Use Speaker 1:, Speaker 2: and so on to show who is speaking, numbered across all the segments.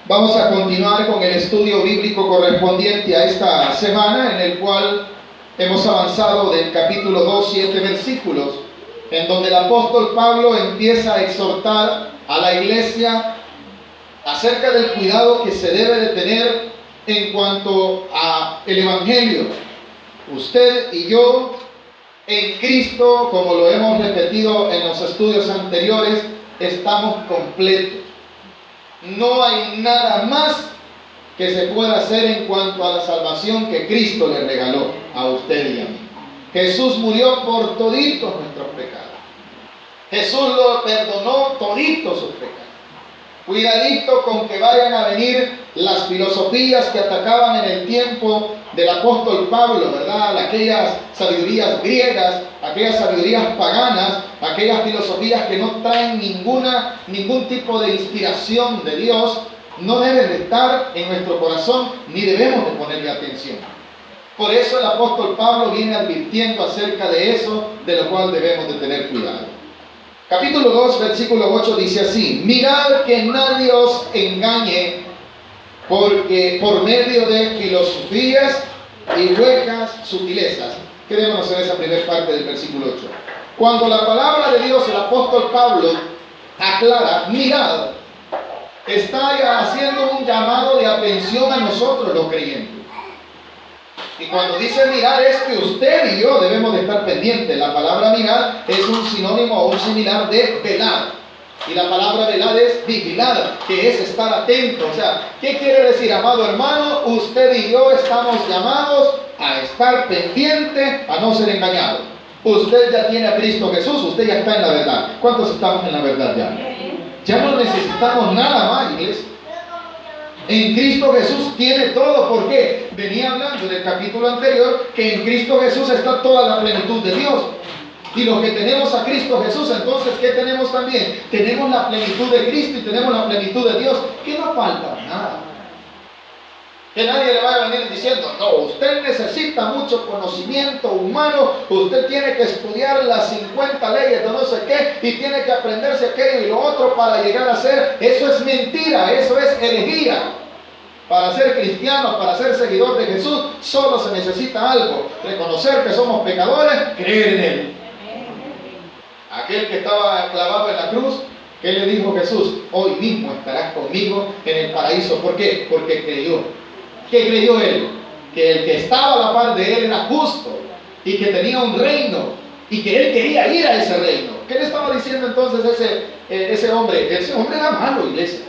Speaker 1: Vamos a continuar con el estudio bíblico correspondiente a esta semana, en el cual hemos avanzado del capítulo 2, 7 versículos, en donde el apóstol Pablo empieza a exhortar a la iglesia acerca del cuidado que se debe de tener en cuanto a el evangelio. Usted y yo en Cristo, como lo hemos repetido en los estudios anteriores, estamos completos. No hay nada más que se pueda hacer en cuanto a la salvación que Cristo le regaló a usted y a mí. Jesús murió por toditos nuestros pecados. Jesús lo perdonó toditos sus pecados. Cuidadito con que vayan a venir las filosofías que atacaban en el tiempo del apóstol Pablo, ¿verdad? Aquellas sabidurías griegas, aquellas sabidurías paganas, aquellas filosofías que no traen ningún tipo de inspiración de Dios, no deben de estar en nuestro corazón, ni debemos de ponerle atención. Por eso el apóstol Pablo viene advirtiendo acerca de eso, de lo cual debemos de tener cuidado. Capítulo 2, versículo 8 dice así: mirad que nadie os engañe, porque por medio de filosofías y huecas sutilezas. Quedémonos en esa primera parte del versículo 8. Cuando la palabra de Dios, el apóstol Pablo aclara, mirad, está haciendo un llamado de atención a nosotros los creyentes. Y cuando dice mirar, es que usted y yo debemos de estar pendientes. La palabra mirar es un sinónimo o un similar de velar. Y la palabra velar es vigilar, que es estar atento. O sea, ¿qué quiere decir, amado hermano? Usted y yo estamos llamados a estar pendientes, a no ser engañados. Usted ya tiene a Cristo Jesús, usted ya está en la verdad. ¿Cuántos estamos en la verdad ya? Ya no necesitamos nada más, iglesia. En Cristo Jesús tiene todo. ¿Por qué? Venía hablando en el capítulo anterior que en Cristo Jesús está toda la plenitud de Dios. Y los que tenemos a Cristo Jesús, entonces, ¿qué tenemos también? Tenemos la plenitud de Cristo y tenemos la plenitud de Dios. Que no falta nada. Que nadie le vaya a venir diciendo, no, usted necesita mucho conocimiento humano, usted tiene que estudiar las 50 leyes de no sé qué, y tiene que aprenderse aquello y lo otro para llegar a ser. Eso es mentira, eso es herejía. Para ser cristiano, para ser seguidor de Jesús, solo se necesita algo: reconocer que somos pecadores, creer en Él. Aquel que estaba clavado en la cruz, ¿qué le dijo Jesús? Hoy mismo estarás conmigo en el paraíso. ¿Por qué? Porque creyó. ¿Qué creyó él? Que el que estaba a la par de él era justo y que tenía un reino y que él quería ir a ese reino. ¿Qué le estaba diciendo entonces ese hombre? Ese hombre era malo, iglesia.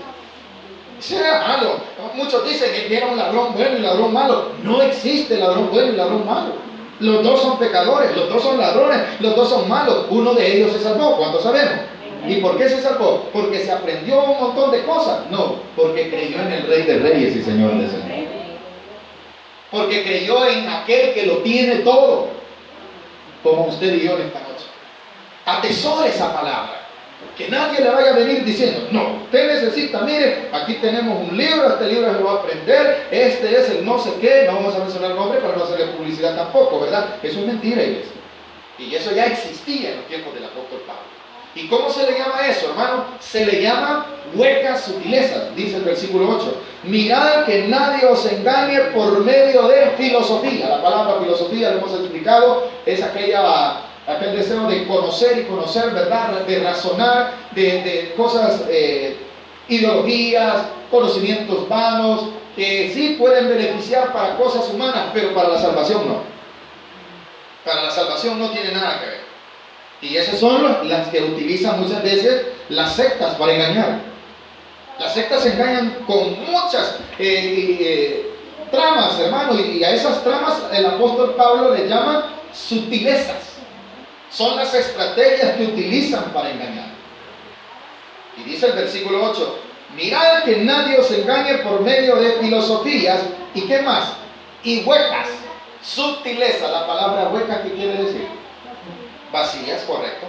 Speaker 1: Ese era malo. Muchos dicen que era un ladrón bueno y ladrón malo. No existe ladrón bueno y ladrón malo. Los dos son pecadores, los dos son ladrones, los dos son malos. Uno de ellos se salvó. ¿Cuántos sabemos? ¿Y por qué se salvó? ¿Porque se aprendió un montón de cosas? No, porque creyó en el Rey de Reyes y Señor de Señores. Porque creyó en aquel que lo tiene todo, como usted y yo en esta noche. Atesore esa palabra. Que nadie le vaya a venir diciendo, no, usted necesita, mire, aquí tenemos un libro, este libro se lo va a aprender, este es el no sé qué, no vamos a mencionar el nombre para no hacerle publicidad tampoco, ¿verdad? Eso es mentira, iglesia. Y eso ya existía en los tiempos del apóstol Pablo. ¿Y cómo se le llama eso, hermano? Se le llama huecas sutilezas, dice el versículo 8. Mirad que nadie os engañe por medio de filosofía. La palabra filosofía, lo hemos explicado, es aquel deseo de conocer y conocer, ¿verdad? De razonar, de cosas, ideologías, conocimientos vanos, que sí pueden beneficiar para cosas humanas, pero para la salvación no. Para la salvación no tiene nada que ver. Y esas son las que utilizan muchas veces las sectas para engañar. Las sectas engañan con muchas tramas, hermano, y a esas tramas el apóstol Pablo le llama sutilezas. Son las estrategias que utilizan para engañar. Y dice el versículo 8, mirad que nadie os engañe por medio de filosofías, ¿y qué más? Y huecas, sutileza. La palabra hueca, ¿qué quiere decir? Vacías, correcto.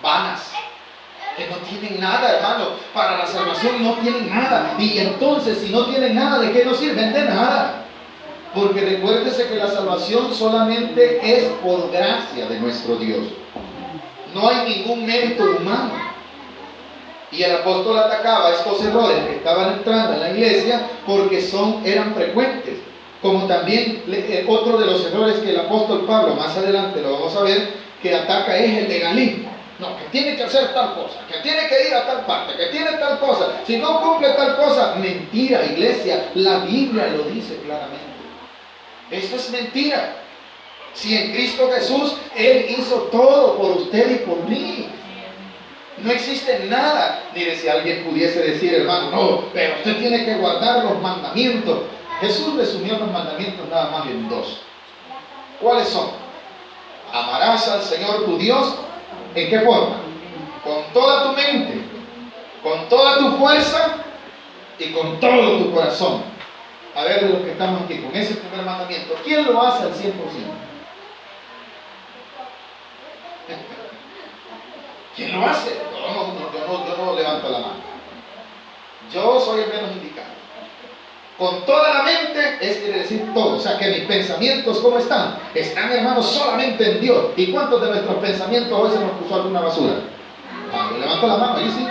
Speaker 1: Vanas. Que no tienen nada, hermano. Para la salvación no tienen nada. Y entonces, si no tienen nada, ¿de qué nos sirven? De nada. Porque recuérdese que la salvación solamente es por gracia de nuestro Dios. No hay ningún mérito humano. Y el apóstol atacaba estos errores que estaban entrando en la iglesia porque eran frecuentes. Como también otro de los errores que el apóstol Pablo, más adelante lo vamos a ver, que ataca es el legalismo. No, que tiene que hacer tal cosa, que tiene que ir a tal parte, que tiene tal cosa. Si no cumple tal cosa, mentira, iglesia. La Biblia lo dice claramente. Eso es mentira. Si en Cristo Jesús Él hizo todo por usted y por mí. No existe nada. Mire, si alguien pudiese decir, hermano, no, pero usted tiene que guardar los mandamientos. Jesús resumió los mandamientos nada más en 2. ¿Cuáles son? Amarás al Señor tu Dios. ¿En qué forma? Con toda tu mente, con toda tu fuerza y con todo tu corazón. A ver, de los que estamos aquí, con ese primer mandamiento, ¿quién lo hace al 100%? ¿Quién lo hace? Yo no levanto la mano. Yo soy el menos indicado. Con toda la mente quiere decir todo. O sea, que mis pensamientos, ¿cómo están? Están, hermanos, solamente en Dios. ¿Y cuántos de nuestros pensamientos hoy se nos puso alguna basura? Yo levanto la mano, ahí sí.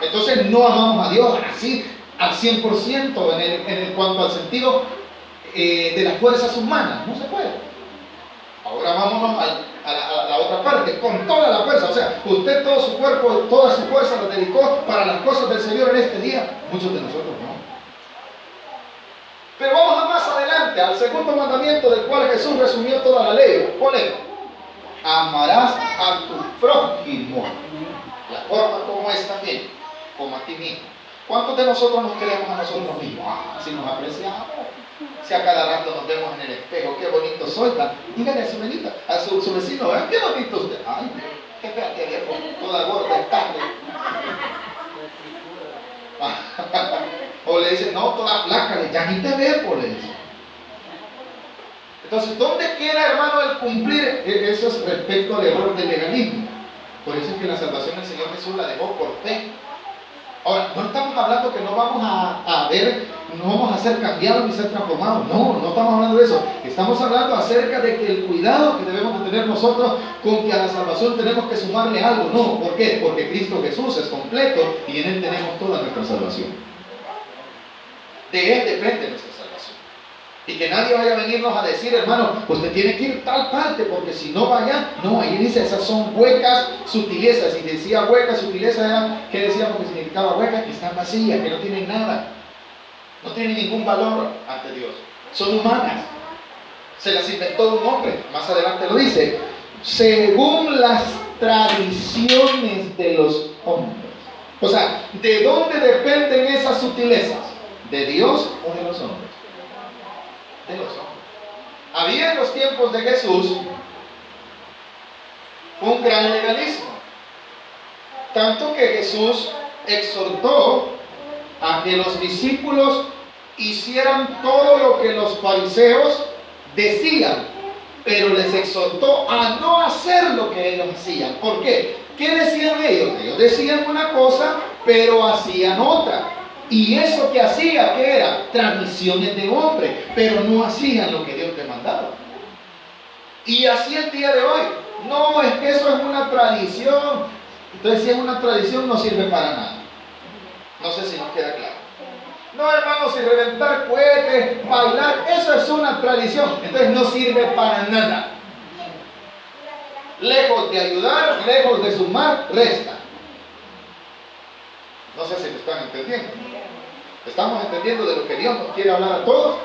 Speaker 1: Entonces no amamos a Dios así al 100% en cuanto al sentido de las fuerzas humanas. No se puede. Ahora vámonos a la otra parte, con toda la fuerza. O sea, usted todo su cuerpo, toda su fuerza la dedicó para las cosas del Señor en este día. Muchos de nosotros no. Pero vamos a más adelante, al segundo mandamiento del cual Jesús resumió toda la ley. ¿Cuál es? Amarás a tu prójimo. La forma como es también, como a ti mismo. ¿Cuántos de nosotros nos queremos a nosotros mismos? Si nos apreciamos. Si a cada rato nos vemos en el espejo, qué bonito soy. Dígale a su venita, a su vecino, qué bonito usted. Ay, qué fea que viejo, toda gorda, tarde. O le dicen, no, toda flaca, ya ni te ve, por eso. Entonces, ¿dónde queda, hermano, el cumplir? Eso es respecto al error del legalismo. Por eso es que la salvación del Señor Jesús la dejó por fe. Ahora, no estamos hablando que no vamos no vamos a ser cambiados ni ser transformados. No estamos hablando de eso. Estamos hablando acerca de que el cuidado que debemos de tener nosotros con que a la salvación tenemos que sumarle algo. No, ¿por qué? Porque Cristo Jesús es completo y en Él tenemos toda nuestra salvación. De Él depende nuestra salvación. Y que nadie vaya a venirnos a decir, hermano, usted tiene que ir a tal parte, porque si no vaya, no, ahí dice, esas son huecas sutilezas. Y decía huecas sutilezas, ¿qué decíamos que significaba huecas? Que están vacías, que no tienen nada, no tienen ningún valor ante Dios, son humanas, se las inventó un hombre, más adelante lo dice, según las tradiciones de los hombres. O sea, ¿de dónde dependen esas sutilezas? ¿De Dios o de los hombres? De los hombres. Había en los tiempos de Jesús un gran legalismo, tanto que Jesús exhortó a que los discípulos hicieran todo lo que los fariseos decían, pero les exhortó a no hacer lo que ellos hacían. ¿Por qué? ¿Qué decían ellos? Ellos decían una cosa, pero hacían otra. Y eso que hacía, ¿qué era? Tradiciones de hombre, pero no hacían lo que Dios les mandaba. Y así el día de hoy. No, es que eso es una tradición. Entonces, si es una tradición, no sirve para nada. No sé si nos queda claro. No, hermanos, si reventar cohetes, bailar, eso es una tradición. Entonces, no sirve para nada. Lejos de ayudar, lejos de sumar, resta. No sé si me están entendiendo. ¿Estamos entendiendo de lo que Dios nos quiere hablar a todos?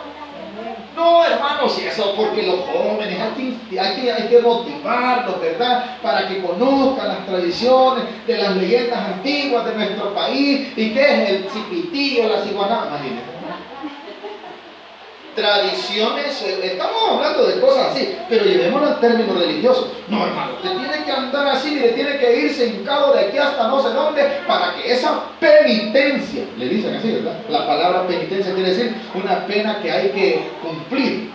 Speaker 1: No, hermanos, y eso porque los jóvenes hay que motivarlos, ¿verdad? Para que conozcan las tradiciones de las leyendas antiguas de nuestro país. ¿Y qué es el cipitillo, la ciguaná? Imagínense. Tradiciones, estamos hablando de cosas así, pero llevémoslo en términos religiosos. No, hermano, usted tiene que andar así y le tiene que irse hincado de aquí hasta no sé dónde para que esa penitencia, le dicen así, ¿verdad? La palabra penitencia quiere decir una pena que hay que cumplir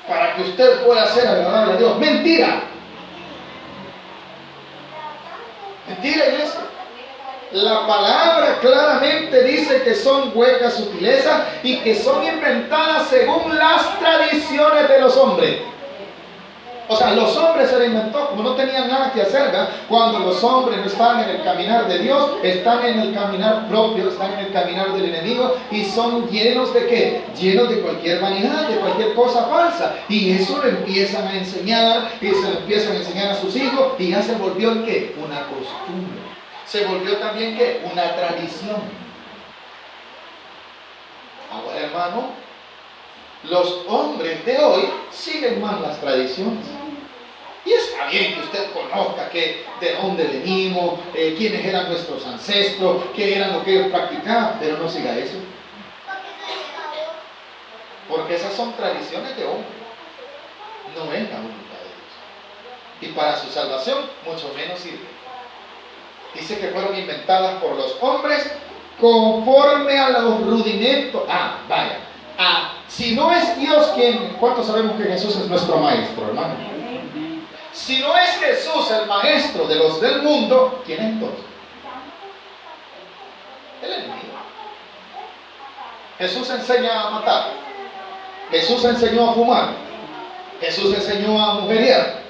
Speaker 1: para que usted pueda ser agradable a Dios. Mentira. Mentira, iglesia. La palabra claramente dice que son huecas sutilezas y que son inventadas según las tradiciones de los hombres. O sea, los hombres se lo inventó, como no tenían nada que hacer, ¿verdad? Cuando los hombres no están en el caminar de Dios, están en el caminar propio, están en el caminar del enemigo y son llenos de ¿qué? Llenos de cualquier vanidad, de cualquier cosa falsa. Y eso lo empiezan a enseñar, y se lo empiezan a enseñar a sus hijos y ya se volvió ¿en qué? Una costumbre. Se volvió también ¿qué? Una tradición. Ahora, hermano, los hombres de hoy siguen más las tradiciones. Y está bien que usted conozca que de dónde venimos, quiénes eran nuestros ancestros, qué eran lo que ellos practicaban, pero no siga eso. Porque esas son tradiciones de hombre, no es la voluntad de Dios. Y para su salvación, mucho menos sirve. Dice que fueron inventadas por los hombres conforme a los rudimentos. Vaya. Si no es Dios quien, ¿cuántos sabemos que Jesús es nuestro maestro, hermano? Si no es Jesús el maestro de los del mundo, ¿quién es entonces? El enemigo. Jesús enseña a matar. Jesús enseñó a fumar. Jesús enseñó a mujeriar.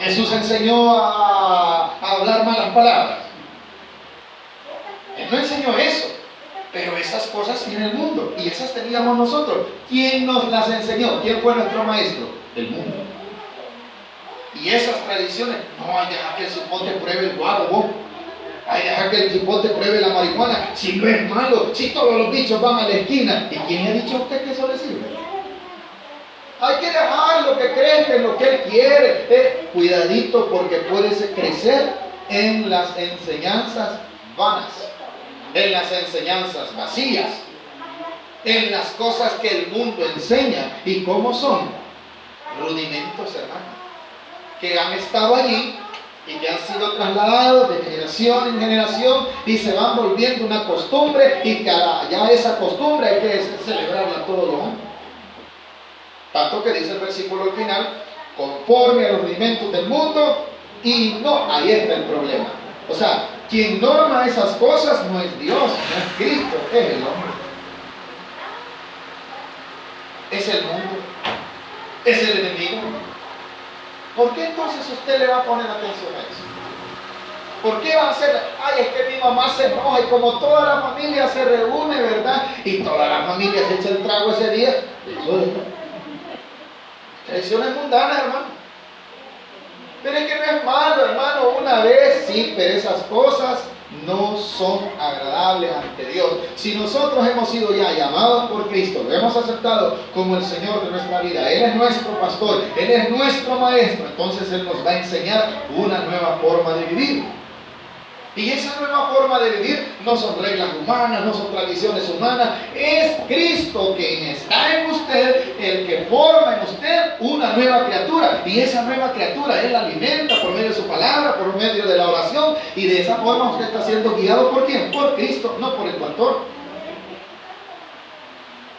Speaker 1: Jesús enseñó a hablar malas palabras. Él no enseñó eso. Pero esas cosas tiene el mundo y esas teníamos nosotros. ¿Quién nos las enseñó? ¿Quién fue nuestro maestro? El mundo. Y esas tradiciones, no, hay dejar que el cipote pruebe el guaro, hay dejar que el cipote pruebe la marihuana, si no es malo, si todos los bichos van a la esquina. ¿Y quién le ha dicho a usted que eso le sirve? Hay que dejar lo que crezca, lo que él quiere. Cuidadito porque puede crecer en las enseñanzas vanas, en las enseñanzas vacías, en las cosas que el mundo enseña. ¿Y cómo son? Rudimentos, hermano, que han estado allí y que han sido trasladados de generación en generación y se van volviendo una costumbre, y que ya esa costumbre hay que celebrarla todos los años. Tanto que dice el versículo al final, conforme a los rudimentos del mundo, y no, ahí está el problema. O sea, quien norma esas cosas no es Dios, no es Cristo, es el hombre. Es el mundo, es el enemigo. ¿Por qué entonces usted le va a poner atención a eso? ¿Por qué va a hacer? Es que mi mamá se enoja y como toda la familia se reúne, ¿verdad? Y toda la familia se echa el trago ese día. Eso es tradiciones mundanas, hermano. Pero es que no es malo, hermano, una vez sí, pero esas cosas no son agradables ante Dios. Si nosotros hemos sido ya llamados por Cristo, lo hemos aceptado como el Señor de nuestra vida, Él es nuestro pastor, Él es nuestro maestro, entonces Él nos va a enseñar una nueva forma de vivir. Y esa nueva forma de vivir no son reglas humanas, no son tradiciones humanas, es Cristo quien está en usted, el que forma en usted una nueva criatura. Y esa nueva criatura Él la alimenta por medio de su palabra, por medio de la oración, y de esa forma usted está siendo guiado ¿por quién? Por Cristo, no por el pastor.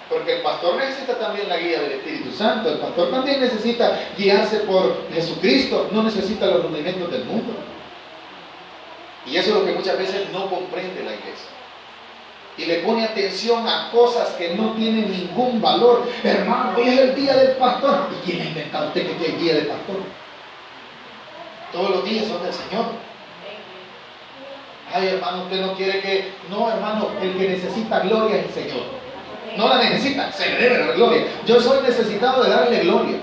Speaker 1: Porque el pastor necesita también la guía del Espíritu Santo, el pastor también necesita guiarse por Jesucristo, no necesita los rudimentos del mundo. Y eso es lo que muchas veces no comprende la iglesia. Y le pone atención a cosas que no tienen ningún valor. Hermano, hoy es el día del pastor. ¿Y quién ha inventado usted que es el día del pastor? Todos los días son del Señor. Hermano, usted no quiere que... No, hermano, el que necesita gloria es el Señor. No la necesita, se le debe dar gloria. Yo soy necesitado de darle gloria.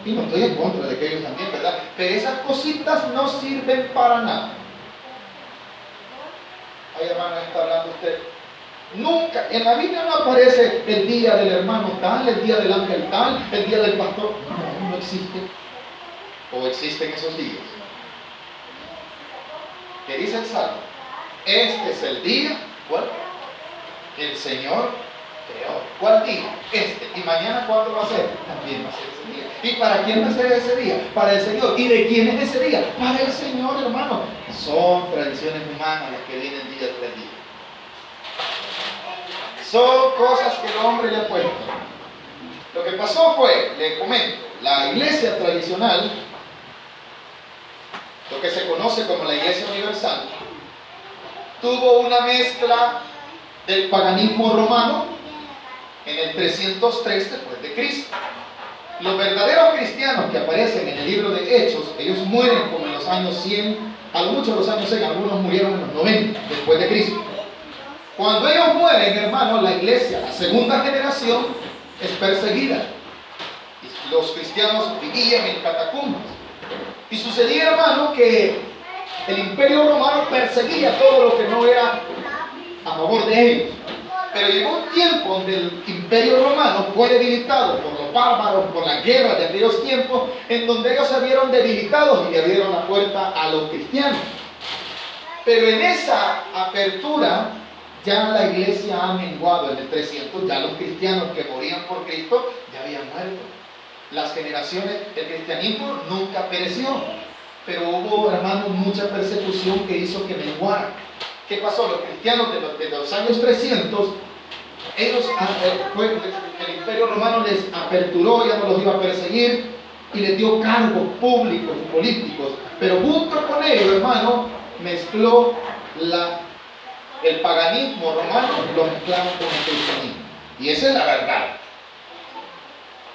Speaker 1: Y no estoy en contra de que ellos también, ¿verdad? Pero esas cositas no sirven para nada. Hermano, está hablando usted. Nunca, en la Biblia no aparece el día del hermano tal, el día del ángel tal, el día del pastor. No existe. O existen esos días. ¿Qué dice el Salmo? Este es el día, ¿cuál? Que el Señor creó. ¿Cuál día? Y mañana, ¿cuándo va a ser? También va a ser ese día. ¿Y para quién va a ser ese día? Para el Señor. ¿Y de quién es ese día? Para el Señor, hermano. Son tradiciones humanas las que vienen día tras día. Son cosas que el hombre le ha puesto. Lo que pasó fue, le comento, la iglesia tradicional, lo que se conoce como la iglesia universal, tuvo una mezcla del paganismo romano en el 303 después de Cristo. Los verdaderos cristianos que aparecen en el libro de Hechos, ellos mueren como en los años 100, a lo mucho los años 100, algunos murieron en los 90 después de Cristo. Cuando ellos mueren, hermanos, la iglesia, la segunda generación, es perseguida. Y los cristianos vivían en catacumbas. Y sucedía, hermano, que el imperio romano perseguía todo lo que no era a favor de ellos. Pero llegó un tiempo donde el imperio romano fue debilitado por los bárbaros, por la guerra de aquellos tiempos, en donde ellos se vieron debilitados y le abrieron la puerta a los cristianos. Pero en esa apertura ya la iglesia ha menguado. En el 300 ya los cristianos que morían por Cristo ya habían muerto. Las generaciones del cristianismo nunca pereció, pero hubo, hermanos, mucha persecución que hizo que menguara. ¿Qué pasó? Los cristianos de los años 300, ellos, el imperio romano les aperturó, ya no los iba a perseguir y les dio cargos públicos y políticos, pero junto con ello, hermano, mezcló el paganismo romano, lo mezclaron con el cristianismo. Y esa es la verdad.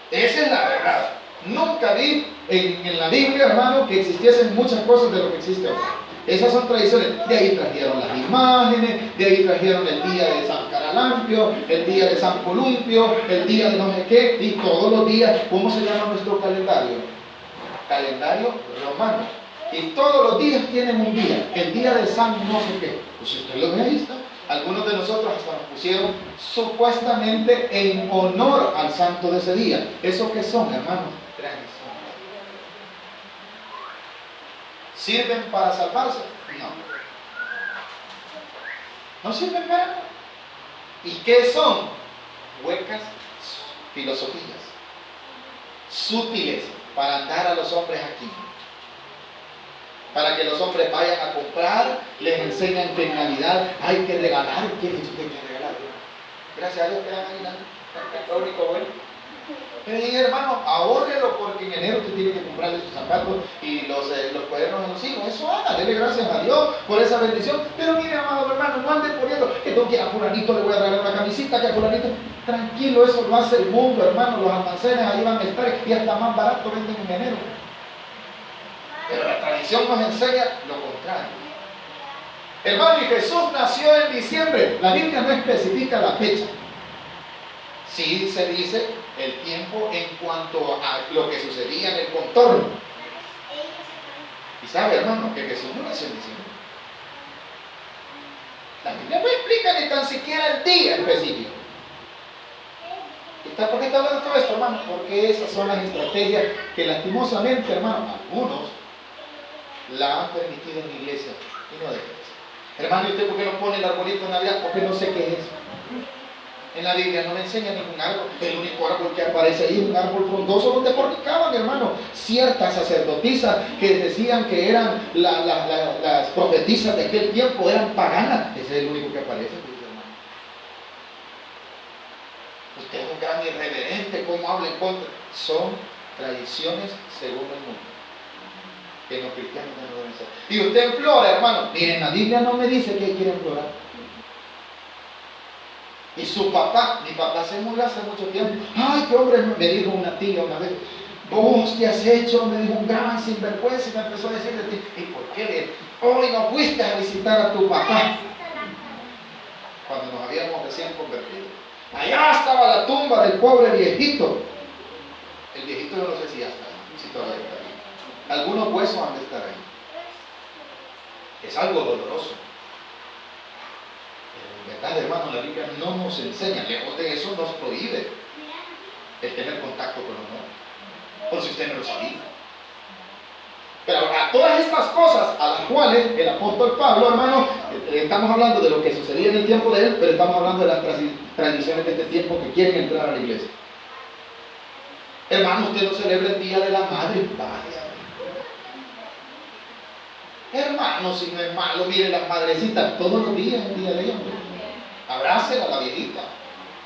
Speaker 1: Esa es la verdad. Nunca vi en la Biblia, hermano, que existiesen muchas cosas de lo que existe ahora. Esas son tradiciones. De ahí trajeron las imágenes, de ahí trajeron el día de San Caralampio, el día de San Columpio, el día de no sé qué, y todos los días. ¿Cómo se llama nuestro calendario? Calendario romano. Y todos los días tienen un día. El día de San no sé qué. Pues si usted lo ve, ahí está. Algunos de nosotros hasta nos pusieron supuestamente en honor al santo de ese día. ¿Eso qué son, hermanos? Tradiciones. ¿Sirven para salvarse? No. No sirven para nada. ¿Y qué son? Huecas filosofías. Sutiles para andar a los hombres aquí. Para que los hombres vayan a comprar, les enseñan que en Navidad hay que regalar. ¿Quién dice que hay que regalar? Gracias a Dios que dan aguinaldo. Es lo único bueno. Pero hermano, ahórrelo porque en enero usted tiene que comprarle sus zapatos y los cuadernos de los hijos. Eso haga, dele gracias a Dios por esa bendición. Pero mire, amado hermano, no ande poniendo que a fulanito le voy a regalar una camisita, que a fulanito. Tranquilo, eso lo hace el mundo, hermano. Los almacenes ahí van a estar y hasta más barato venden en enero. Pero la tradición nos enseña lo contrario. Hermano, y Jesús nació en diciembre. La Biblia no especifica la fecha. Sí se dice el tiempo en cuanto a lo que sucedía en el contorno. Y sabe, hermano, que Jesús no nació en diciembre. La Biblia no explica ni tan siquiera el día específico. ¿Por qué está hablando de todo esto, hermano? Porque esas son las estrategias que lastimosamente, hermano, algunos la han permitido en la iglesia y no debe ser. Hermano, ¿y usted por qué no pone el arbolito de Navidad? Porque no sé qué es eso. En la Biblia no me enseña ningún árbol. El único árbol que aparece ahí es un árbol frondoso donde fornicaban, hermano. Ciertas sacerdotisas que decían que eran las profetisas de aquel tiempo, eran paganas. Ese es el único que aparece, hermano. Usted es un gran irreverente, ¿cómo habla en contra? Son tradiciones según el mundo, que los cristianos no deben ser. Y usted implora, hermano. Miren, la Biblia no me dice que quiere implorar. Y su papá, mi papá se murió hace mucho tiempo. Ay, qué hombre, me dijo una tía una vez. Vos, ¿qué has hecho? Me dijo un gran sinvergüenza y me empezó a decir de ti. ¿Y por qué hoy no fuiste a visitar a tu papá? Cuando nos habíamos recién convertido. Allá estaba la tumba del pobre viejito. El viejito yo no sé si ya está ahí, si todavía está ahí. Algunos huesos han de estar ahí. Es algo doloroso. ¿Verdad, hermano? La Biblia no nos enseña, lejos de eso nos prohíbe el tener contacto con los muertos, por si usted no lo sabía. Pero a todas estas cosas a las cuales el apóstol Pablo, hermano, estamos hablando de lo que sucedía en el tiempo de él, pero estamos hablando de las tradiciones de este tiempo que quieren entrar a la iglesia. Hermano, usted no celebra el Día de la Madre. Vaya. Hermano, si no es malo, mire las madrecitas todos los días, el día de ellos. Abrácela a la viejita.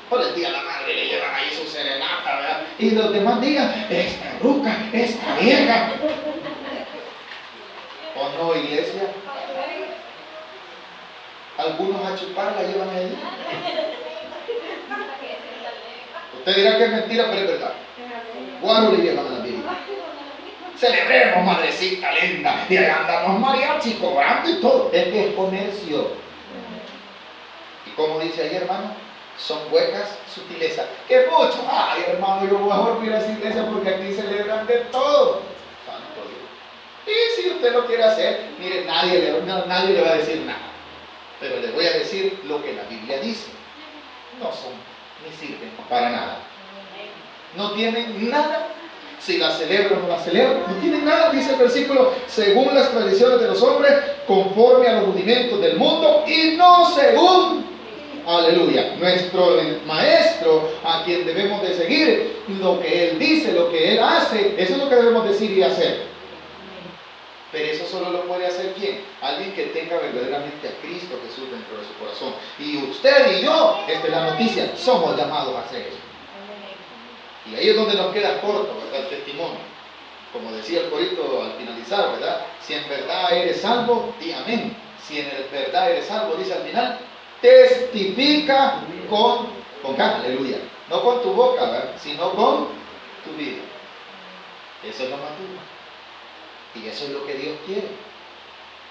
Speaker 1: Por el día de la madre le llevan ahí su serenata, ¿verdad? Y los demás días, esta ruca, esta vieja. ¿O no, iglesia? Algunos a chupar la llevan ahí. Usted dirá que es mentira, pero es verdad. guaro le llaman a la Biblia. Celebremos, madrecita linda, y ahí andamos mariachi cobrando y todo. Es que es comercio. Y como dice ahí, hermano, son huecas sutilezas. ¡Qué mucho! Ay, hermano, yo voy a volver a esa iglesia porque aquí celebran de todo. Santo Dios. Y si usted lo quiere hacer, mire, nadie le va a decir nada. Pero le voy a decir lo que la Biblia dice. No son, ni sirven para nada. No tienen nada. Si la celebran o no la celebran, no tienen nada, dice el versículo, según las tradiciones de los hombres, conforme a los rudimentos del mundo y no según, aleluya, nuestro maestro, a quien debemos de seguir, lo que él dice, lo que él hace, eso es lo que debemos decir y hacer. Pero eso solo lo puede hacer ¿quién? Alguien que tenga verdaderamente a Cristo Jesús dentro de su corazón. Y usted y yo, esta es la noticia, somos llamados a hacer eso. Y ahí es donde nos queda corto, ¿verdad? El testimonio. Como decía el corito al finalizar, ¿verdad? Si en verdad eres salvo, di amén. Si en verdad eres salvo, dice al final, testifica con aleluya. No con tu boca, ¿verdad? Sino con tu vida. Eso es lo más duro. Y eso es lo que Dios quiere.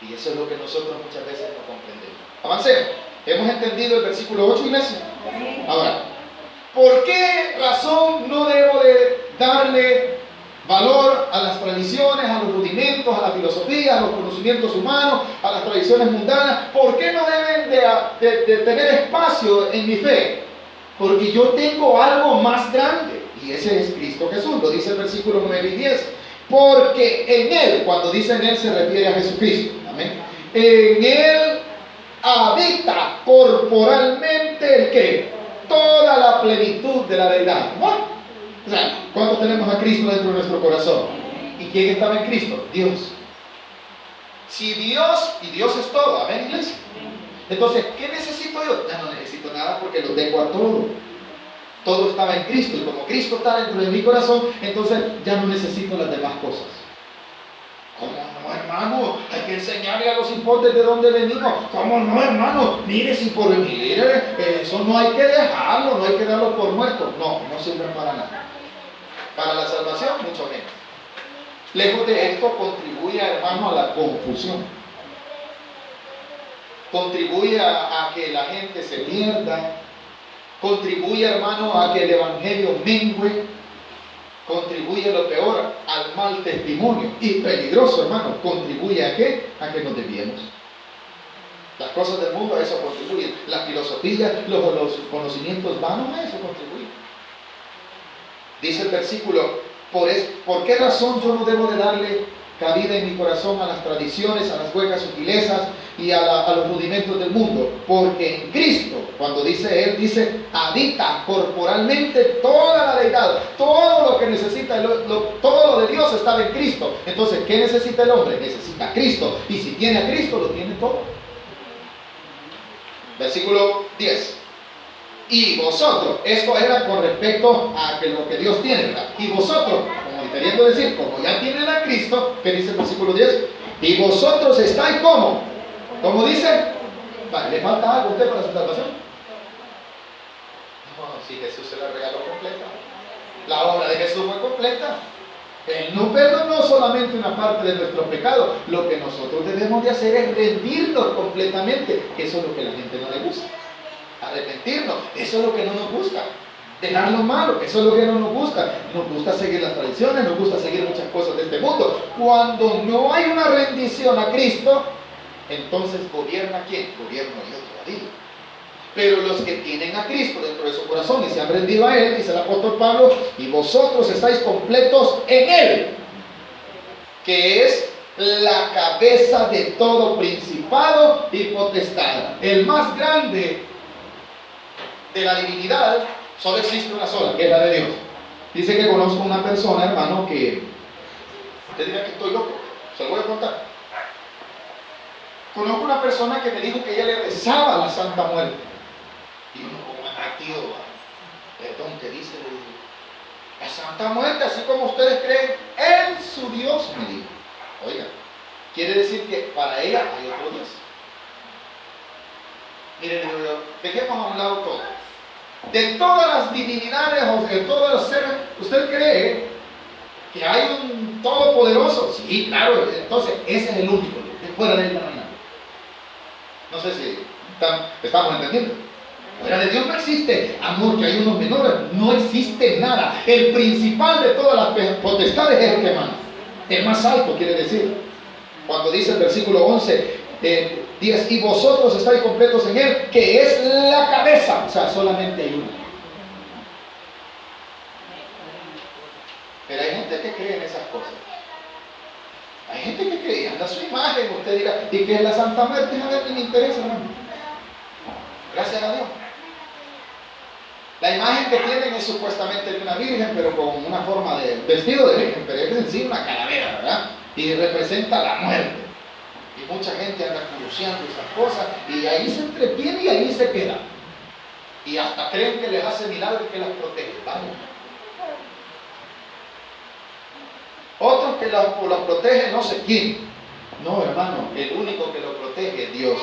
Speaker 1: Y eso es lo que nosotros muchas veces no comprendemos. Avancemos. Hemos entendido el versículo 8, iglesia. Ahora, ¿por qué razón no debo de darle valor a las tradiciones, a los rudimentos, a la filosofía, a los conocimientos humanos, a las tradiciones mundanas? ¿Por qué no deben de tener espacio en mi fe? Porque yo tengo algo más grande, y ese es Cristo Jesús. Lo dice el versículo 9 y 10. Porque en Él, cuando dice en Él se refiere a Jesucristo, amén. En Él habita corporalmente el ¿qué? Toda la plenitud de la deidad. ¿No? O sea, ¿cuántos tenemos a Cristo dentro de nuestro corazón? ¿Y quién estaba en Cristo? Dios. Si Dios, y Dios es todo, amén, iglesia. Entonces, ¿qué necesito yo? Ya no necesito nada porque lo tengo a todo. Todo estaba en Cristo, y como Cristo está dentro de mi corazón, entonces ya no necesito las demás cosas. ¿Cómo no, hermano? Hay que enseñarle a los hipótesis de dónde venimos. ¿Cómo no, hermano? Mire, si por venir, eso no hay que dejarlo, no hay que darlo por muerto. No, no sirve para nada. Para la salvación, mucho menos. Lejos de esto, contribuye, hermano, a la confusión. Contribuye a que la gente se pierda. Contribuye, hermano, a que el evangelio mengue. Contribuye, lo peor, al mal testimonio. Y peligroso, hermano, contribuye a qué? A que nos desviemos. Las cosas del mundo a eso contribuyen. La filosofía, los conocimientos vanos a eso contribuyen. Dice el versículo, ¿por qué razón yo no debo de darle cabida en mi corazón a las tradiciones, a las huecas sutilezas y a los rudimentos del mundo? Porque en Cristo, cuando dice Él, dice, habita corporalmente toda la deidad, todo lo que necesita, todo lo de Dios está en Cristo. Entonces, ¿qué necesita el hombre? Necesita a Cristo, y si tiene a Cristo, lo tiene todo. Versículo 10. Y vosotros, esto era con respecto a lo que Dios tiene, ¿verdad? Y vosotros, como queriendo decir, como ya tienen a Cristo, ¿qué dice el versículo 10? Y vosotros estáis como, ¿cómo dice? Vale, ¿le falta algo a usted para su salvación? No, si Jesús se la regaló completa. La obra de Jesús fue completa. Él no perdonó solamente una parte de nuestros pecados. Lo que nosotros debemos de hacer es rendirnos completamente, que eso es lo que a la gente no le gusta. Arrepentirnos, eso es lo que no nos gusta. Dejar lo malo, eso es lo que no nos gusta. Nos gusta seguir las tradiciones, nos gusta seguir muchas cosas de este mundo. Cuando no hay una rendición a Cristo, entonces gobierna ¿quién? Gobierno yo todavía. Pero los que tienen a Cristo dentro de su corazón y se han rendido a Él, dice el apóstol Pablo, y vosotros estáis completos en Él, que es la cabeza de todo principado y potestad. El más grande de la divinidad, solo existe una sola, que es la de Dios. Dice que conozco una persona, hermano, que usted dirá que estoy loco, se lo voy a contar. Conozco una persona que me dijo que ella le rezaba a la Santa Muerte. Y uno como tío, perdón, ¿qué dice? La Santa Muerte, así como ustedes creen, es su Dios, me dijo. Oiga, quiere decir que para ella hay otro Dios. Miren, dejemos a un lado todo. De todas las divinidades o de todos los seres, ¿usted cree que hay un todopoderoso. Sí, claro, entonces ese es el único, fuera de él no hay nada. No sé si estamos entendiendo. Fuera de Dios no existe amor, que hay unos menores, no existe nada. El principal de todas las potestades es el que manda. El más alto quiere decir. Cuando dice el versículo 11, 10, y vosotros estáis completos en él, que es la cabeza. O sea, solamente hay uno. Pero hay gente que cree en esas cosas. Hay gente que cree, anda su imagen, usted dirá, y que es la Santa Muerte, a ver, ni me interesa, hermano. Gracias a Dios. La imagen que tienen es supuestamente de una virgen, pero con una forma de vestido de virgen, pero es en sí una calavera, ¿verdad? Y representa la muerte. Y mucha gente anda curioseando esas cosas, y ahí se entretiene y ahí se queda. Y hasta creen que les hace milagros que las protege. Vamos. Otros que los protege no sé quién. No, hermano, el único que lo protege es Dios.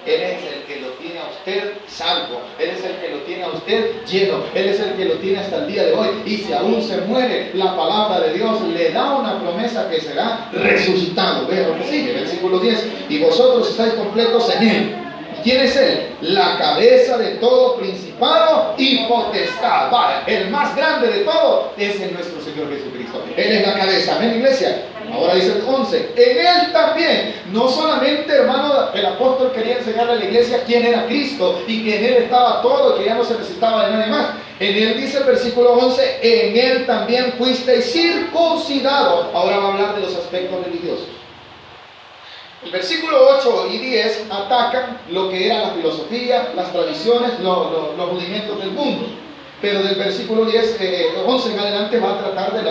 Speaker 1: Él es el que lo tiene a usted salvo. Él es el que lo tiene a usted lleno. Él es el que lo tiene hasta el día de hoy. Y si aún se muere, la palabra de Dios le da una promesa que será resucitado. Vean lo que sigue, versículo 10. Y vosotros estáis completos en él. ¿Quién es él? La cabeza de todo principado y potestad. Vaya, el más grande de todo es el nuestro Señor Jesucristo. Él es la cabeza. Amén, iglesia. Ahora dice el 11. En él también. No solamente, hermano, el apóstol quería enseñarle a la iglesia quién era Cristo y que en él estaba todo y que ya no se necesitaba de nadie más. En él dice el versículo 11. En él también fuisteis circuncidados. Ahora va a hablar de los aspectos religiosos. El versículo 8 y 10 atacan lo que era la filosofía, las tradiciones, los rudimentos del mundo. Pero del versículo 11 en adelante va a tratar de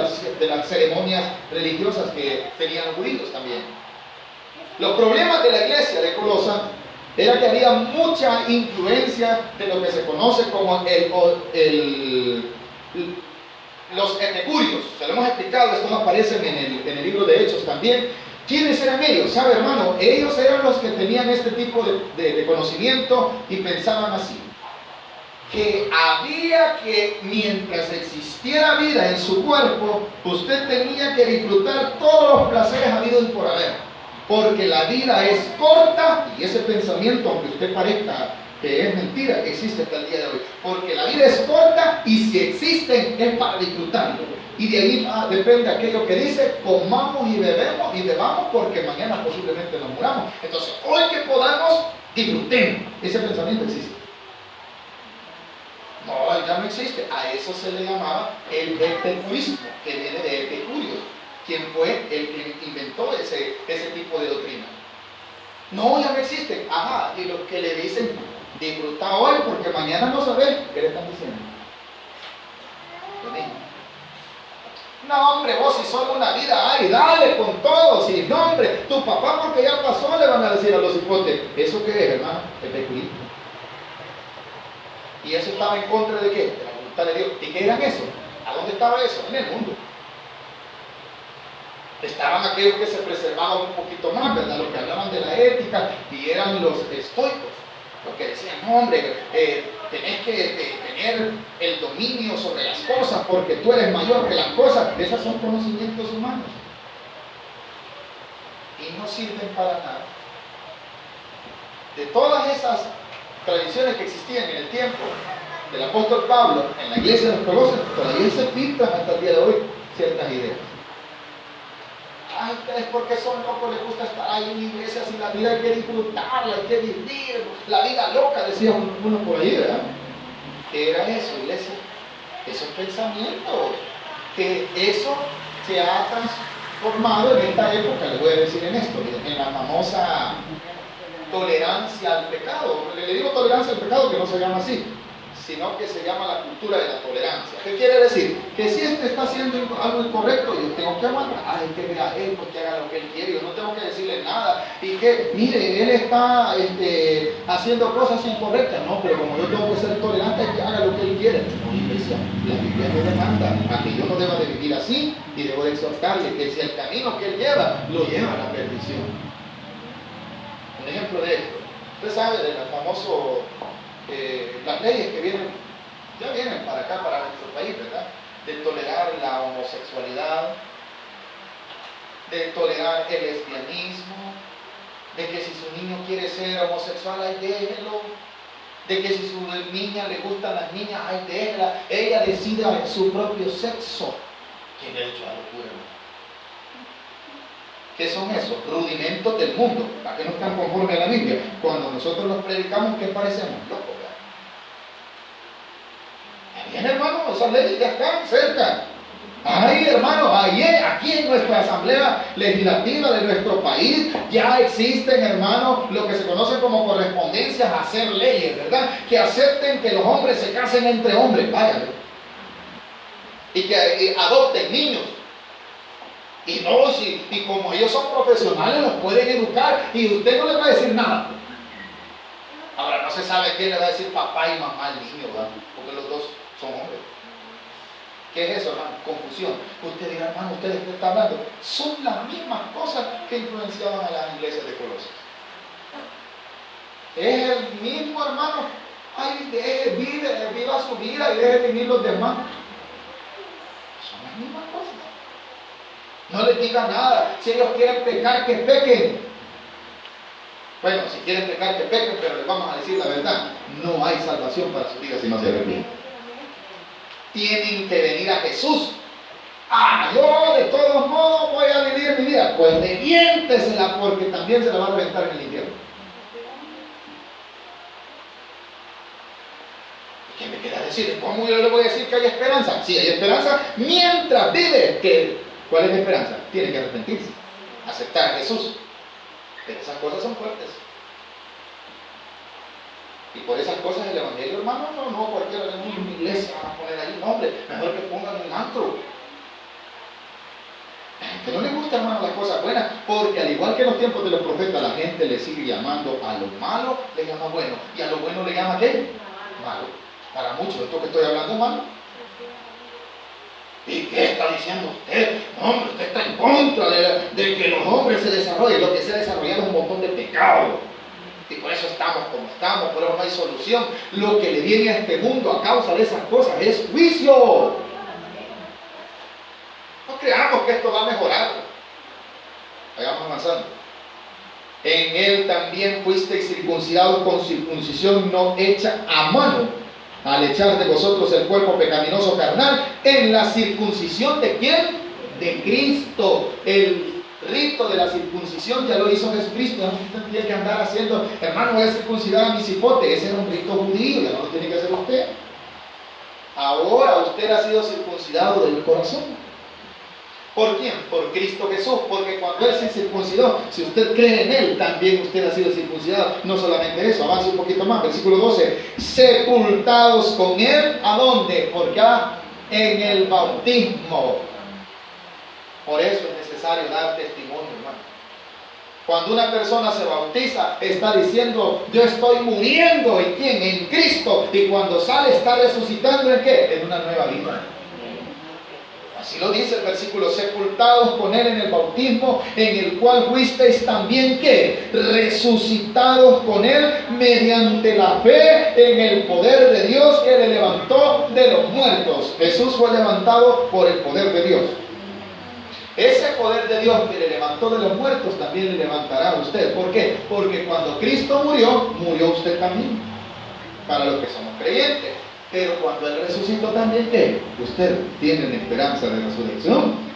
Speaker 1: las ceremonias religiosas que tenían los judíos también. Los problemas de la iglesia de Colosa era que había mucha influencia de lo que se conoce como los epicúreos. Se lo hemos explicado, estos aparecen en el libro de Hechos también. ¿Quiénes eran ellos? ¿Sabe, hermano? Ellos eran los que tenían este tipo de conocimiento y pensaban así: que había que, mientras existiera vida en su cuerpo, usted tenía que disfrutar todos los placeres habidos y por haber, porque la vida es corta. Y ese pensamiento, aunque usted parezca que es mentira, existe hasta el día de hoy, porque la vida es corta y si existen es para disfrutarlo. Y de ahí depende aquello que dice: comamos y bebemos y bebamos porque mañana posiblemente nos muramos. Entonces, hoy que podamos, disfrutemos. Ese pensamiento existe. No, ya no existe. A eso se le llamaba el epicurismo, que viene de Epicúreos, quien fue el que inventó ese tipo de doctrina. No, ya no existe. Ajá, y los que le dicen: disfruta hoy porque mañana no sabes. ¿Qué le están diciendo? Lo mismo. No, hombre, vos si solo una vida hay, dale con todo. Si no, hombre, tu papá porque ya pasó, le van a decir a los hipotes. ¿Eso qué es, hermano? Epicurismo. Y eso estaba en contra de qué? De la voluntad de Dios. ¿Y qué eran eso? ¿A dónde estaba eso? En el mundo. Estaban aquellos que se preservaban un poquito más, ¿verdad? Los que hablaban de la ética, y eran los estoicos. Los que decían: no, hombre, tenés que tener el dominio sobre las cosas porque tú eres mayor que las cosas. Esos son conocimientos humanos y no sirven para nada. De todas esas tradiciones que existían en el tiempo del apóstol Pablo, en la iglesia de los Colosas, todavía se pintan hasta el día de hoy ciertas ideas. Ay, ustedes porque son locos, les gusta estar ahí en iglesias y la vida hay que disfrutarla, hay que vivir la vida loca, decía uno por ahí, ¿verdad? ¿Qué era eso, iglesia? Esos pensamientos, que eso se ha transformado en esta época, les voy a decir en esto, en la famosa tolerancia al pecado. Le digo tolerancia al pecado que no se llama así, sino que se llama la cultura de la tolerancia. ¿Qué quiere decir? Que si este está haciendo algo incorrecto, yo tengo que aguantar. Ay, que vea él, porque haga lo que él quiere, yo no tengo que decirle nada. Y que, mire, él está haciendo cosas incorrectas. No, pero como yo tengo que ser tolerante, que haga lo que él quiere. No, iglesia, la Biblia me demanda a que yo no deba de vivir así, y debo de exhortarle que si el camino que él lleva, lo lleva a la perdición. Un ejemplo de esto: usted sabe del famoso las leyes que ya vienen para acá, para nuestro país, ¿verdad? de tolerar la homosexualidad, de tolerar el lesbianismo, de que si su niño quiere ser homosexual, ay, déjelo, de que si su niña le gustan las niñas, ay, déjela, ella decida su propio sexo. ¿Quién le ha hecho la locura? ¿Qué son esos? Rudimentos del mundo, ¿para qué no están conformes a la Biblia? Cuando nosotros los predicamos, ¿qué parecemos? Locos, ¿verdad? Bien, hermano, esas leyes ya están cerca. Ay, hermano, ayer aquí en nuestra asamblea legislativa de nuestro país ya existen, hermano, lo que se conoce como correspondencias a hacer leyes, ¿verdad? Que acepten que los hombres se casen entre hombres, váyale. Y que adopten niños. Y no, y como ellos son profesionales, los pueden educar y usted no les va a decir nada. Ahora, no se sabe quién le va a decir papá y mamá al niño, ¿verdad? Porque los dos son hombres. ¿Qué es eso, hermano? Confusión. Usted dirá, hermano, ¿ustedes qué están hablando? Son las mismas cosas que influenciaban a las iglesias de Colosas. Es el mismo, hermano. Ay, viva su vida y deje vivir los demás. Son las mismas cosas. No les diga nada. Si ellos quieren pecar, que pequen. Bueno, si quieren pecar, que pequen, pero les vamos a decir la verdad. No hay salvación para su vida si no se arrepienten. Tienen que venir a Jesús. Yo de todos modos voy a vivir mi vida. Pues reviéntesela, porque también se la va a reventar en el infierno. ¿Qué me queda decir? ¿Cómo yo le voy a decir que hay esperanza? Sí, hay esperanza mientras vive. ¿Cuál es la esperanza? Tiene que arrepentirse, aceptar a Jesús. Pero esas cosas son fuertes. Y por esas cosas el evangelio, hermano, no cualquiera de una iglesia van a poner ahí nombre, mejor que pongan un antro. A la gente no le gusta, hermano, las cosas buenas, porque al igual que en los tiempos de los profetas, la gente le sigue llamando a lo malo, le llama bueno, y a lo bueno le llama ¿qué? Malo. Para muchos, esto que estoy hablando es malo. ¿Y qué está diciendo usted? Hombre, usted está en contra de que los hombres se desarrollen. Lo que se ha desarrollado es un montón de pecado. Y por eso estamos como estamos, por eso no hay solución. Lo que le viene a este mundo a causa de esas cosas es juicio. No creamos que esto va a mejorar. Vayamos avanzando. En él también fuisteis circuncidados con circuncisión no hecha a mano, al echar de vosotros el cuerpo pecaminoso carnal, en la circuncisión ¿de quién? De Cristo. El rito de la circuncisión ya lo hizo Jesucristo. Ya no usted tiene que andar haciendo, hermano, voy a circuncidar a mi cipote. Ese era un rito judío, ya no lo tiene que hacer usted. Ahora usted ha sido circuncidado del corazón. ¿Por quién? Por Cristo Jesús, porque cuando Él se circuncidó, si usted cree en Él, también usted ha sido circuncidado. No solamente eso, avance un poquito más, versículo 12. Sepultados con Él, ¿a dónde? Porque en el bautismo. Por eso es necesario dar testimonio, hermano. Cuando una persona se bautiza, está diciendo, yo estoy muriendo, ¿en quién? En Cristo. Y cuando sale, está resucitando, ¿en qué? En una nueva vida. Así lo dice el versículo, sepultados con Él en el bautismo, en el cual fuisteis también, ¿qué? Resucitados con Él mediante la fe en el poder de Dios que le levantó de los muertos. Jesús fue levantado por el poder de Dios. Ese poder de Dios que le levantó de los muertos también le levantará a usted. ¿Por qué? Porque cuando Cristo murió, murió usted también. Para los que somos creyentes. Pero cuando Él resucitó también, ¿qué? Usted tiene una esperanza de resurrección.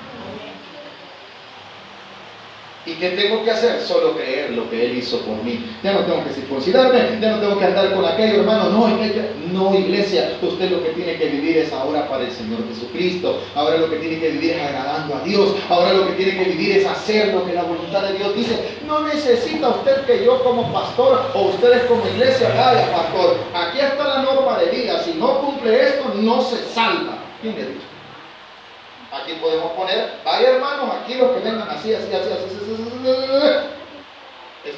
Speaker 1: ¿Y qué tengo que hacer? Solo creer lo que Él hizo por mí. Ya no tengo que circuncidarme, ya no tengo que andar con aquello, hermano. No, iglesia, usted lo que tiene que vivir es ahora para el Señor Jesucristo. Ahora lo que tiene que vivir es agradando a Dios. Ahora lo que tiene que vivir es hacer lo que la voluntad de Dios dice. No necesita usted que yo como pastor o ustedes como iglesia vaya, pastor. Aquí está la norma de vida. Si no cumple esto, no se salva. ¿Quién le ha dicho? Aquí podemos poner, vaya hermanos, aquí los que vengan así. Esos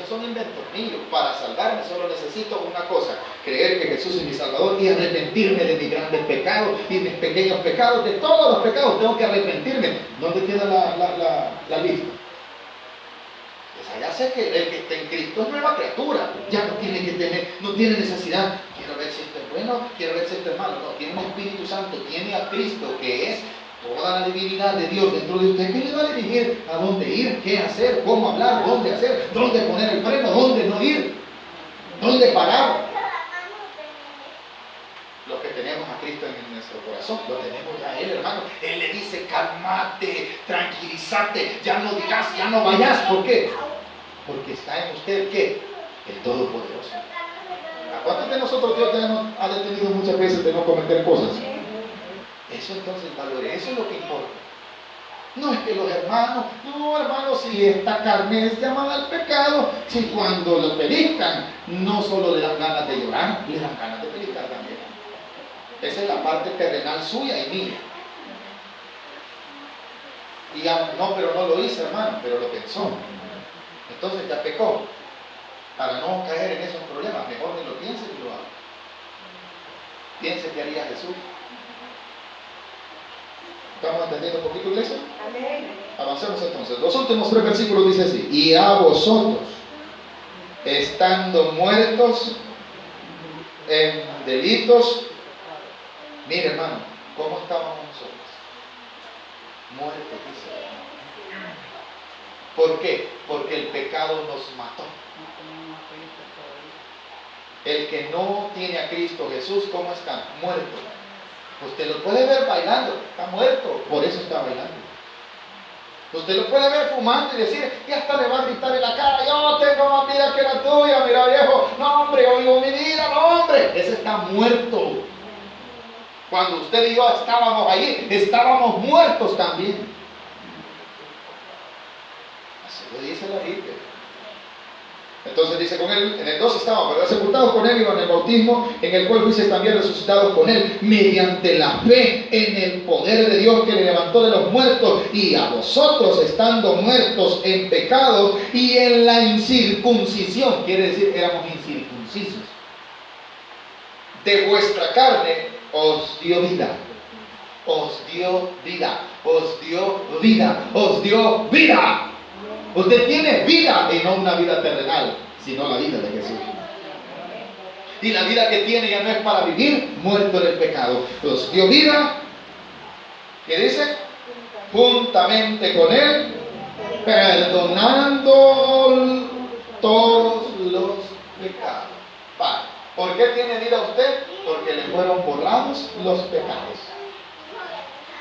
Speaker 1: son inventos míos. Para salvarme solo necesito una cosa: creer que Jesús es mi Salvador y arrepentirme de mis grandes pecados y mis pequeños pecados, de todos los pecados tengo que arrepentirme. ¿Dónde queda la lista? ya sé que el que está en Cristo es nueva criatura, ya no tiene que tener, no tiene necesidad, quiero ver si esto es bueno, quiero ver si esto es malo, no, tiene un Espíritu Santo, tiene a Cristo que es toda la divinidad de Dios dentro de usted, que le va a dirigir a dónde ir, qué hacer, cómo hablar, dónde hacer, dónde poner el freno, dónde no ir, dónde parar. Los que tenemos a Cristo en nuestro corazón, lo tenemos ya a Él, hermano. Él le dice, cálmate, tranquilízate, ya no digas, ya no vayas. ¿Por qué? Porque está en usted, ¿qué? El Todopoderoso. ¿A cuántos de nosotros Dios ya nos ha detenido muchas veces de no cometer cosas? Eso entonces valore, eso es lo que importa. No es que los hermanos, no hermanos, si esta carne es llamada al pecado, si cuando lo pellizcan, no solo le dan ganas de llorar, le dan ganas de pellizcar también. Esa es la parte terrenal suya y mía. Y no, pero no lo hice, hermano, pero lo pensó. Entonces ya pecó. Para no caer en esos problemas, mejor ni lo piense ni lo haga. Piense que haría Jesús. ¿Estamos entendiendo un poquito, iglesia? Avancemos entonces. Los últimos 3 versículos dice así: y a vosotros, estando muertos en delitos. Mire, hermano, ¿cómo estábamos nosotros? Muertos, dice. ¿Por qué? Porque el pecado nos mató. El que no tiene a Cristo Jesús, ¿cómo está? Muerto. Usted lo puede ver bailando, está muerto, por eso está bailando. Usted lo puede ver fumando y decir, y hasta le va a gritar en la cara, yo tengo más vida que la tuya, mira viejo, no hombre, yo vivo mi vida, no hombre, ese está muerto. Cuando usted y yo estábamos allí, estábamos muertos también. Así lo dice la Biblia. Entonces dice, con él, en el 2 estábamos, pero sepultados con él y con el bautismo, en el cual fuisteis también resucitados con él, mediante la fe en el poder de Dios que le levantó de los muertos, y a vosotros estando muertos en pecado y en la incircuncisión, quiere decir, éramos incircuncisos, de vuestra carne os dio vida. Os dio vida, os dio vida, os dio vida. Usted tiene vida y no una vida terrenal, sino la vida de Jesús. Y la vida que tiene ya no es para vivir muerto en el pecado. Os dio vida, ¿qué dice? Juntamente con Él, perdonando todos los pecados. ¿Por qué tiene vida usted? Porque le fueron borrados los pecados.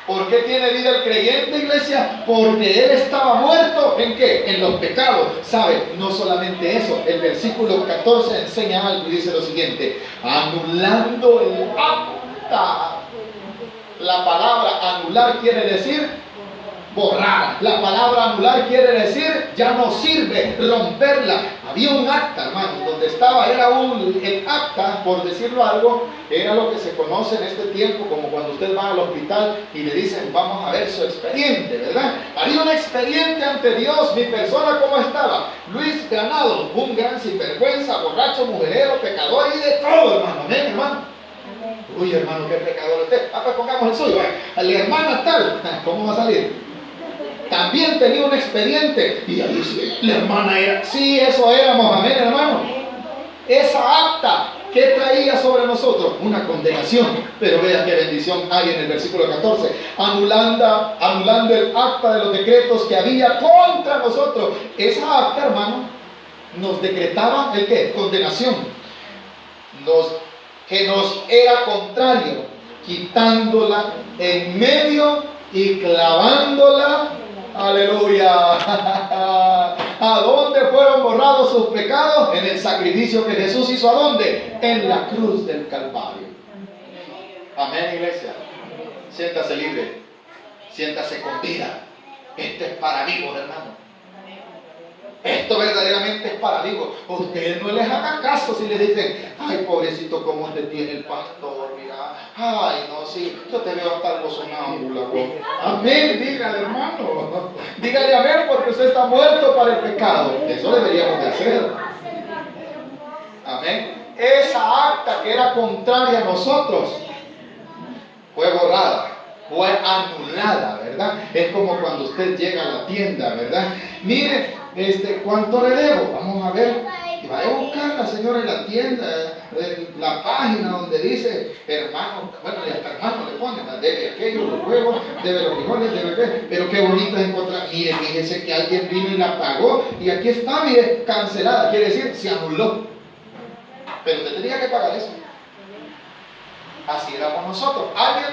Speaker 1: ¿Por qué tiene vida el creyente, iglesia? Porque él estaba muerto, ¿en qué? En los pecados. ¿Sabe? No solamente eso, el versículo 14 enseña algo y dice lo siguiente: anulando el acta. La palabra anular quiere decir borrar. La palabra anular quiere decir ya no sirve, romperla. Había un acta, hermano, donde estaba, era el acta, por decirlo algo, era lo que se conoce en este tiempo como cuando usted va al hospital y le dicen, vamos a ver su expediente, ¿verdad? Había un expediente ante Dios, mi persona cómo estaba. Luis Granado, un gran sinvergüenza, borracho, mujerero, pecador y de todo, hermano. Amén, hermano. Uy, hermano, qué pecador usted. Pues pongamos el suyo. El hermano tal, ¿cómo va a salir? También tenía un expediente. Y ahí sí, la hermana era. Sí, eso éramos, amén, hermano. Esa acta que traía sobre nosotros una condenación. Pero vea qué bendición hay en el versículo 14. Anulando el acta de los decretos que había contra nosotros. Esa acta, hermano, nos decretaba el qué? Condenación. Que nos era contrario, quitándola en medio y clavándola. Aleluya. ¿A dónde fueron borrados sus pecados? En el sacrificio que Jesús hizo. ¿A dónde? En la cruz del Calvario. Amén, iglesia. Siéntase libre, siéntase con vida. Esto es para vivos, hermano. Esto verdaderamente es para vivos. Ustedes no les hagan caso si les dicen, ay, pobrecito, cómo te tiene el pastor, mira. Ay, no, sí, yo te veo hasta algo sonámbula. Amén, dígale, hermano. Dígale amén, porque usted está muerto para el pecado. Eso deberíamos de hacer. Amén. Esa acta que era contraria a nosotros fue borrada, fue anulada, ¿verdad? Es como cuando usted llega a la tienda, ¿verdad? Mire, ¿cuánto le debo? Vamos a ver. Y vaya a buscar la señora en la tienda, la página donde dice, hermano, bueno, y hasta hermano le ponen, debe aquello, los huevos, debe los frijoles, debe aquello. Pero qué bonito es encontrar. Mire, fíjese que alguien vino y la pagó, y aquí está, mire, cancelada. Quiere decir, se anuló. Pero usted tenía que pagar eso. Así éramos nosotros. Alguien